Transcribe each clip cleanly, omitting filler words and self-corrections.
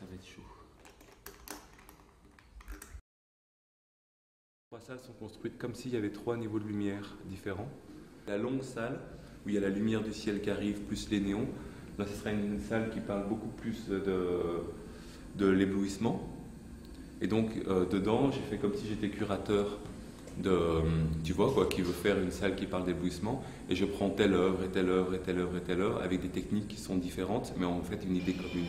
Ça va être chaud. Trois salles sont construites comme s'il y avait trois niveaux de lumière différents. La longue salle, où il y a la lumière du ciel qui arrive, plus les néons, là ce sera une salle qui parle beaucoup plus de l'éblouissement. Et donc dedans, j'ai fait comme si j'étais curateur tu vois, quoi, qui veut faire une salle qui parle d'éblouissement, et je prends telle œuvre et telle œuvre et telle œuvre et telle œuvre avec des techniques qui sont différentes, mais en fait une idée commune.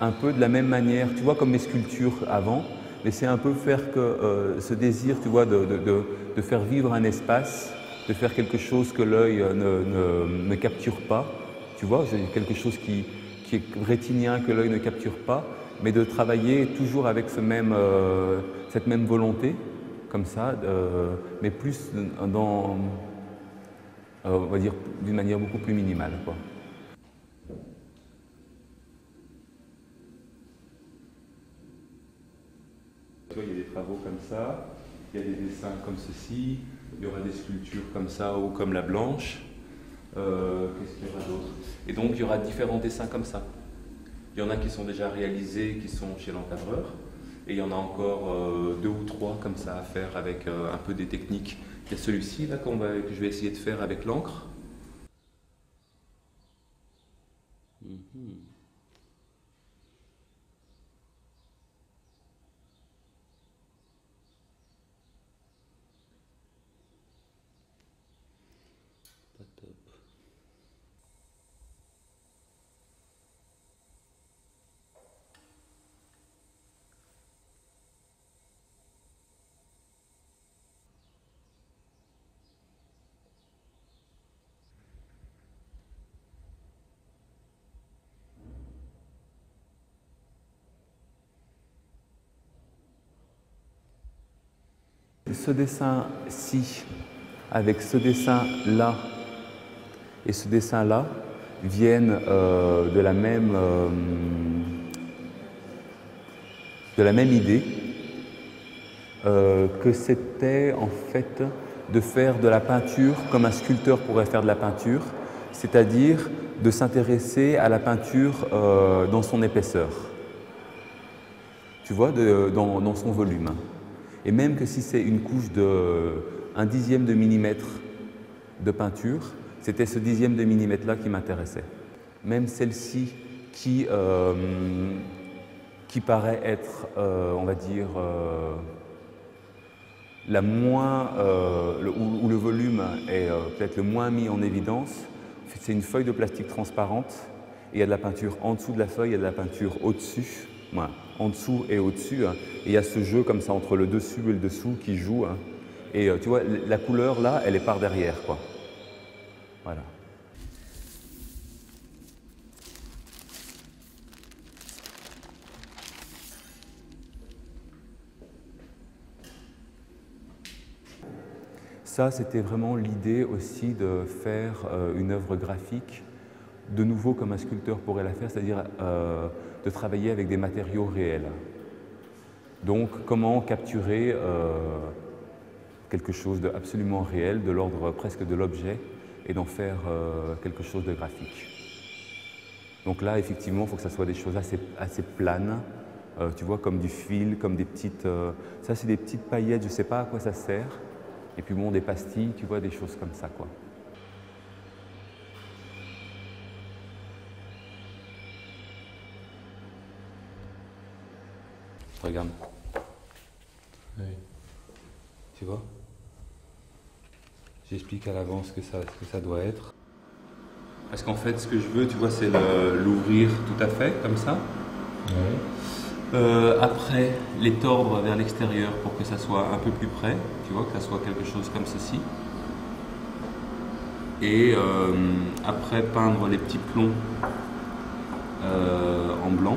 Un peu de la même manière, tu vois, comme mes sculptures avant, mais c'est un peu faire que ce désir, tu vois, de faire vivre un espace, de faire quelque chose que l'œil ne capture pas, tu vois, quelque chose qui est rétinien, que l'œil ne capture pas, mais de travailler toujours avec cette même volonté, comme ça, mais plus on va dire, d'une manière beaucoup plus minimale, quoi. Tu vois, il y a des travaux comme ça, il y a des dessins comme ceci, il y aura des sculptures comme ça ou comme la blanche. Qu'est-ce qu'il y aura d'autre? Et donc il y aura différents dessins comme ça. Il y en a qui sont déjà réalisés, qui sont chez l'encadreur, et il y en a encore deux ou trois comme ça à faire avec un peu des techniques. Il y a celui-ci là que je vais essayer de faire avec l'encre. Pas top. Ce dessin-ci, avec ce dessin-là et ce dessin-là, viennent de la même idée, que c'était en fait de faire de la peinture comme un sculpteur pourrait faire de la peinture, c'est-à-dire de s'intéresser à la peinture dans son épaisseur, tu vois, dans son volume. Et même que si c'est une couche de 1/10 de millimètre de peinture, c'était ce 1/10 de millimètre-là qui m'intéressait. Même celle-ci qui paraît être, on va dire, la moins, où le volume est peut-être le moins mis en évidence, c'est une feuille de plastique transparente, et il y a de la peinture en dessous de la feuille, il y a de la peinture au-dessus, voilà, en dessous et au-dessus, hein, et il y a ce jeu comme ça entre le dessus et le dessous qui joue, hein, et tu vois, la couleur là, elle est par derrière, quoi. Voilà. Ça, c'était vraiment l'idée aussi de faire une œuvre graphique, de nouveau comme un sculpteur pourrait la faire, c'est-à-dire de travailler avec des matériaux réels. Donc, comment capturer quelque chose d'absolument réel, de l'ordre presque de l'objet, et d'en faire quelque chose de graphique. Donc là, effectivement, il faut que ça soit des choses assez planes, tu vois, comme du fil, comme des petites... ça, c'est des petites paillettes, je ne sais pas à quoi ça sert. Et puis bon, des pastilles, tu vois, des choses comme ça, quoi. Regarde. Oui. Tu vois? J'explique à l'avance ce que ça doit être. Parce qu'en fait, ce que je veux, tu vois, c'est l'ouvrir tout à fait, comme ça. Oui. Après, les tordre vers l'extérieur pour que ça soit un peu plus près, tu vois, que ça soit quelque chose comme ceci. Et après, peindre les petits plombs en blanc.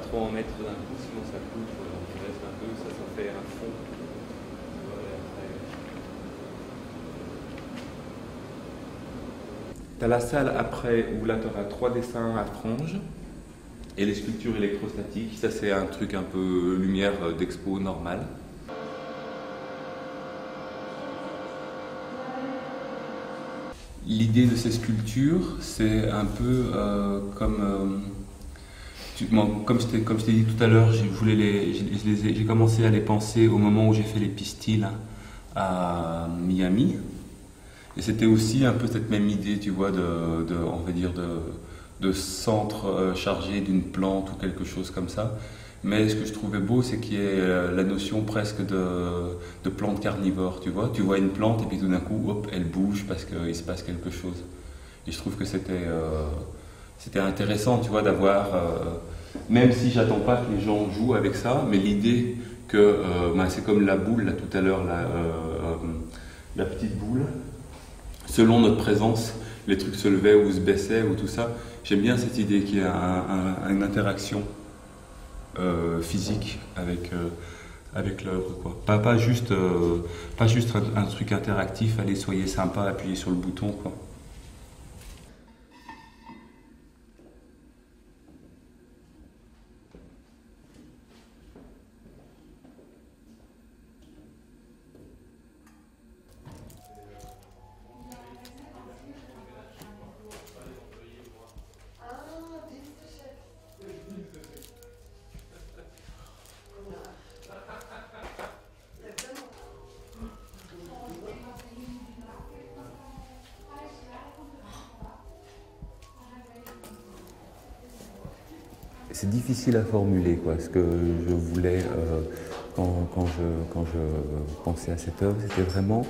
trop en mettre d'un coup, sinon ça coupe, on reste un peu, ça fait un fond. Tu as la salle après où là tu auras 3 dessins à franges et les sculptures électrostatiques. Ça c'est un truc un peu lumière d'expo normal. L'idée de ces sculptures, c'est un peu comme je t'ai dit tout à l'heure, j'ai commencé à les penser au moment où j'ai fait les pistils à Miami. Et c'était aussi un peu cette même idée, tu vois, on va dire de centre chargé d'une plante ou quelque chose comme ça. Mais ce que je trouvais beau, c'est qu'il y ait la notion presque de plante carnivore, tu vois. Tu vois une plante et puis tout d'un coup, hop, elle bouge parce qu'il se passe quelque chose. Et je trouve que c'était intéressant, tu vois, d'avoir, même si j'attends pas que les gens jouent avec ça, mais l'idée que c'est comme la boule, là tout à l'heure, la petite boule. Selon notre présence, les trucs se levaient ou se baissaient ou tout ça. J'aime bien cette idée qu'il y ait une interaction physique avec l'œuvre, quoi. Pas juste un truc interactif, allez, soyez sympa, appuyez sur le bouton, quoi. C'est difficile à formuler, quoi. Ce que je voulais quand je pensais à cette œuvre, c'était vraiment,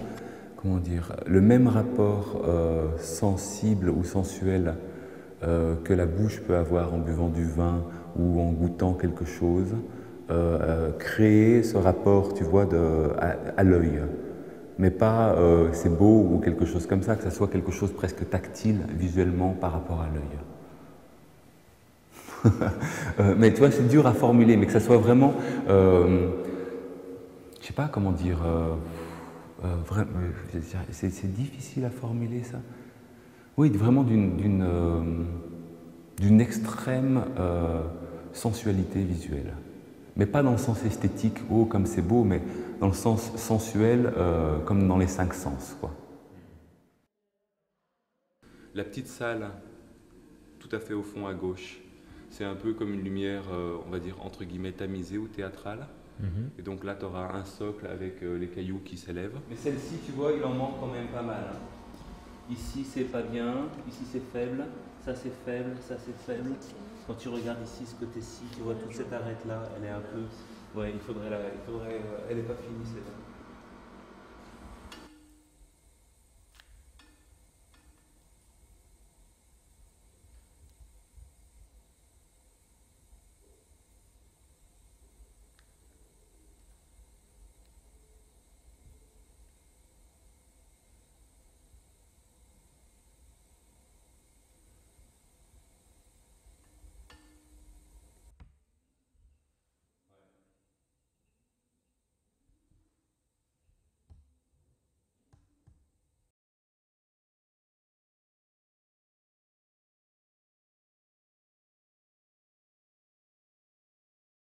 comment dire, le même rapport sensible ou sensuel que la bouche peut avoir en buvant du vin ou en goûtant quelque chose, créer ce rapport, tu vois, à l'œil. Mais pas c'est beau ou quelque chose comme ça, que ça soit quelque chose presque tactile visuellement par rapport à l'œil. Mais tu vois, c'est dur à formuler, mais que ça soit vraiment, je sais pas comment dire, c'est difficile à formuler ça. Oui, vraiment d'une extrême sensualité visuelle. Mais pas dans le sens esthétique, oh comme c'est beau, mais dans le sens sensuel, comme dans les 5 sens, quoi. La petite salle, tout à fait au fond à gauche, c'est un peu comme une lumière, on va dire, entre guillemets, tamisée ou théâtrale. Et donc là, tu auras un socle avec les cailloux qui s'élèvent. Mais celle-ci, tu vois, il en manque quand même pas mal. Ici, c'est pas bien, ici, c'est faible, ça, c'est faible, ça, c'est faible. Quand tu regardes ici, ce côté-ci, tu vois toute cette arête-là, elle est un peu... Ouais, elle n'est pas finie, celle-là.